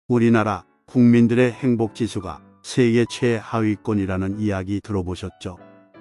우리나라 국민들의 행복지수가 세계 최하위권이라는 이야기 들어보셨죠?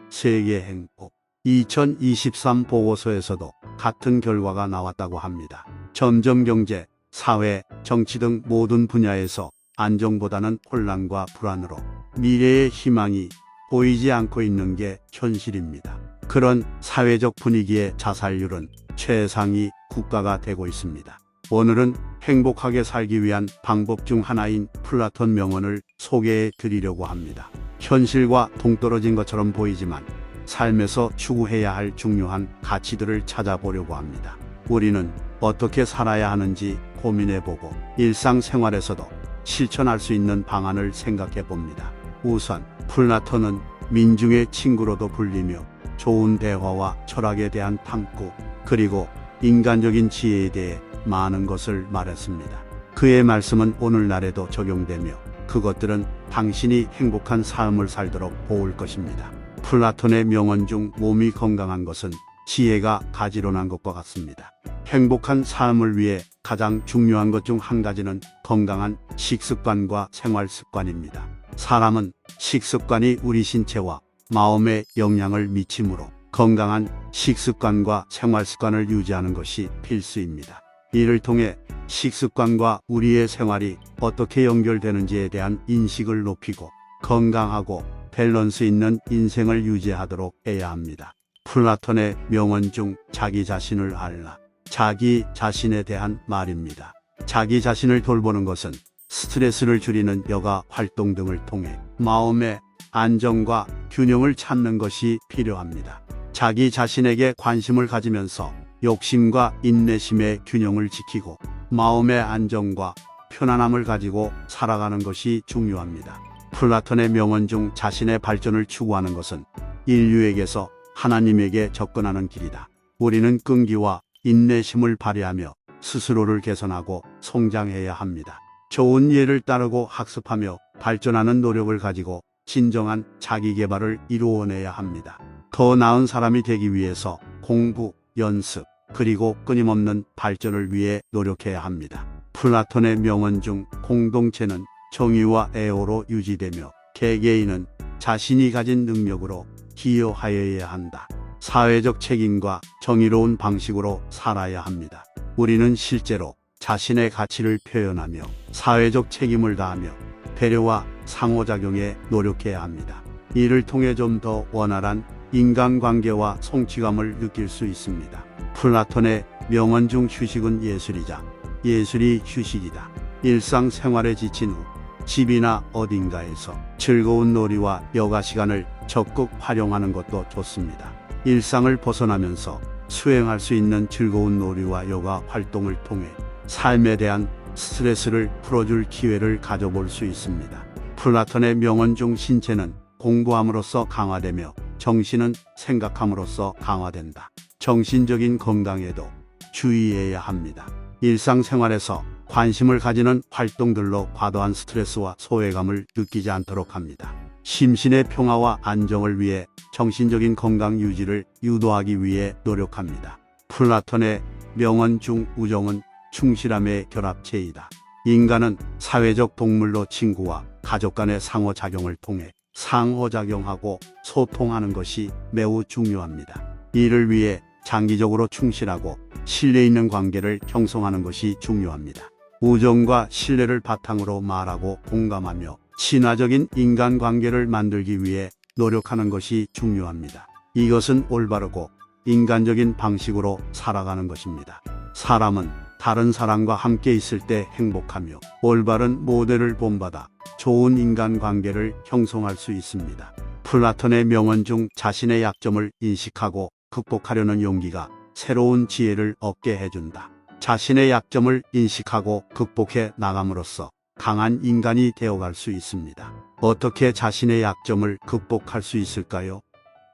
세계 행복 2023 보고서에서도 같은 결과가 나왔다고 합니다. 점점 경제, 사회, 정치 등 모든 분야에서 안정보다는 혼란과 불안으로 미래의 희망이 보이지 않고 있는 게 현실입니다. 그런 사회적 분위기의 자살률은 최상위 국가가 되고 있습니다. 오늘은 행복하게 살기 위한 방법 중 하나인 플라톤 명언을 소개해 드리려고 합니다. 현실과 동떨어진 것처럼 보이지만 삶에서 추구해야 할 중요한 가치들을 찾아보려고 합니다. 우리는 어떻게 살아야 하는지 고민해보고 일상생활에서도 실천할 수 있는 방안을 생각해 봅니다. 우선 플라톤은 민중의 친구로도 불리며 좋은 대화와 철학에 대한 탐구, 그리고 인간적인 지혜에 대해 많은 것을 말했습니다. 그의 말씀은 오늘날에도 적용되며 그것들은 당신이 행복한 삶을 살도록 도울 것입니다. 플라톤의 명언 중 몸이 건강한 것은 지혜가 가지런한 것과 같습니다. 행복한 삶을 위해 가장 중요한 것 중 한 가지는 건강한 식습관과 생활습관입니다. 사람은 식습관이 우리 신체와 마음에 영향을 미치므로 건강한 식습관과 생활습관을 유지하는 것이 필수입니다. 이를 통해 식습관과 우리의 생활이 어떻게 연결되는지에 대한 인식을 높이고 건강하고 밸런스 있는 인생을 유지하도록 해야 합니다. 플라톤의 명언 중 자기 자신을 알라. 자기 자신에 대한 말입니다. 자기 자신을 돌보는 것은 스트레스를 줄이는 여가 활동 등을 통해 마음의 안정과 균형을 찾는 것이 필요합니다. 자기 자신에게 관심을 가지면서 욕심과 인내심의 균형을 지키고 마음의 안정과 편안함을 가지고 살아가는 것이 중요합니다. 플라톤의 명언 중 자신의 발전을 추구하는 것은 인류에게서 하나님에게 접근하는 길이다. 우리는 끈기와 인내심을 발휘하며 스스로를 개선하고 성장해야 합니다. 좋은 예를 따르고 학습하며 발전하는 노력을 가지고 진정한 자기 개발을 이루어내야 합니다. 더 나은 사람이 되기 위해서 공부, 연습, 그리고 끊임없는 발전을 위해 노력해야 합니다. 플라톤의 명언 중 공동체는 정의와 애호로 유지되며 개개인은 자신이 가진 능력으로 기여하여야 한다. 사회적 책임과 정의로운 방식으로 살아야 합니다. 우리는 실제로 자신의 가치를 표현하며 사회적 책임을 다하며 배려와 상호작용에 노력해야 합니다. 이를 통해 좀 더 원활한 인간관계와 성취감을 느낄 수 있습니다. 플라톤의 명언 중 휴식은 예술이자 예술이 휴식이다. 일상생활에 지친 후 집이나 어딘가에서 즐거운 놀이와 여가 시간을 적극 활용하는 것도 좋습니다. 일상을 벗어나면서 수행할 수 있는 즐거운 놀이와 여가 활동을 통해 삶에 대한 스트레스를 풀어줄 기회를 가져볼 수 있습니다. 플라톤의 명언 중 신체는 공부함으로써 강화되며 정신은 생각함으로써 강화된다. 정신적인 건강에도 주의해야 합니다. 일상생활에서 관심을 가지는 활동들로 과도한 스트레스와 소외감을 느끼지 않도록 합니다. 심신의 평화와 안정을 위해 정신적인 건강 유지를 유도하기 위해 노력합니다. 플라톤의 명언 중 우정은 충실함의 결합체이다. 인간은 사회적 동물로 친구와 가족 간의 상호작용을 통해 상호작용하고 소통하는 것이 매우 중요합니다. 이를 위해 장기적으로 충실하고 신뢰 있는 관계를 형성하는 것이 중요합니다. 우정과 신뢰를 바탕으로 말하고 공감하며 친화적인 인간관계를 만들기 위해 노력하는 것이 중요합니다. 이것은 올바르고 인간적인 방식으로 살아가는 것입니다. 사람은 다른 사람과 함께 있을 때 행복하며 올바른 모델을 본받아 좋은 인간관계를 형성할 수 있습니다. 플라톤의 명언 중 자신의 약점을 인식하고 극복하려는 용기가 새로운 지혜를 얻게 해준다. 자신의 약점을 인식하고 극복해 나감으로써 강한 인간이 되어갈 수 있습니다. 어떻게 자신의 약점을 극복할 수 있을까요?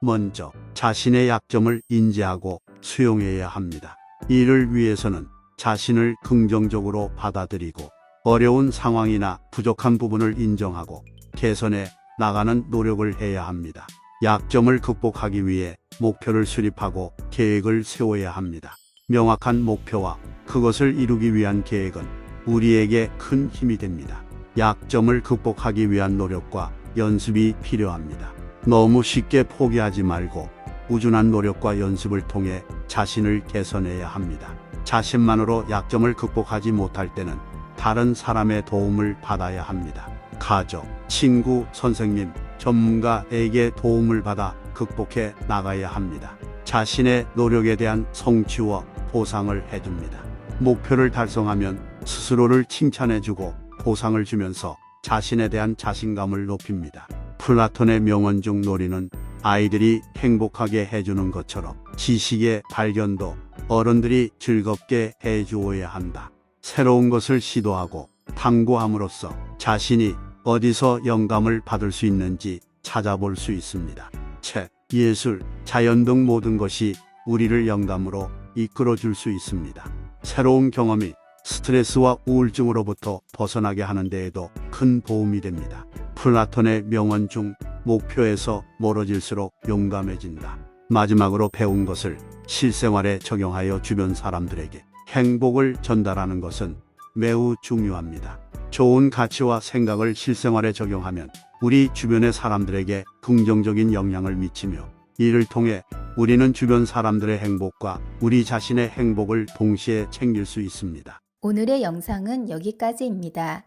먼저 자신의 약점을 인지하고 수용해야 합니다. 이를 위해서는 자신을 긍정적으로 받아들이고 어려운 상황이나 부족한 부분을 인정하고 개선해 나가는 노력을 해야 합니다. 약점을 극복하기 위해 목표를 수립하고 계획을 세워야 합니다. 명확한 목표와 그것을 이루기 위한 계획은 우리에게 큰 힘이 됩니다. 약점을 극복하기 위한 노력과 연습이 필요합니다. 너무 쉽게 포기하지 말고 꾸준한 노력과 연습을 통해 자신을 개선해야 합니다. 자신만으로 약점을 극복하지 못할 때는 다른 사람의 도움을 받아야 합니다. 가족, 친구, 선생님, 전문가에게 도움을 받아 극복해 나가야 합니다. 자신의 노력에 대한 성취와 보상을 해줍니다. 목표를 달성하면 스스로를 칭찬해주고 보상을 주면서 자신에 대한 자신감을 높입니다. 플라톤의 명언 중 놀이는 아이들이 행복하게 해주는 것처럼 지식의 발견도 어른들이 즐겁게 해주어야 한다. 새로운 것을 시도하고 탐구함으로써 자신이 어디서 영감을 받을 수 있는지 찾아볼 수 있습니다. 책, 예술, 자연 등 모든 것이 우리를 영감으로 이끌어 줄 수 있습니다. 새로운 경험이 스트레스와 우울증으로부터 벗어나게 하는 데에도 큰 도움이 됩니다. 플라톤의 명언 중 목표에서 멀어질수록 용감해진다. 마지막으로 배운 것을 실생활에 적용하여 주변 사람들에게 행복을 전달하는 것은 매우 중요합니다. 좋은 가치와 생각을 실생활에 적용하면 우리 주변의 사람들에게 긍정적인 영향을 미치며 이를 통해 우리는 주변 사람들의 행복과 우리 자신의 행복을 동시에 챙길 수 있습니다. 오늘의 영상은 여기까지입니다.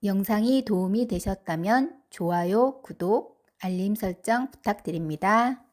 영상이 도움이 되셨다면 좋아요, 구독, 알림 설정 부탁드립니다.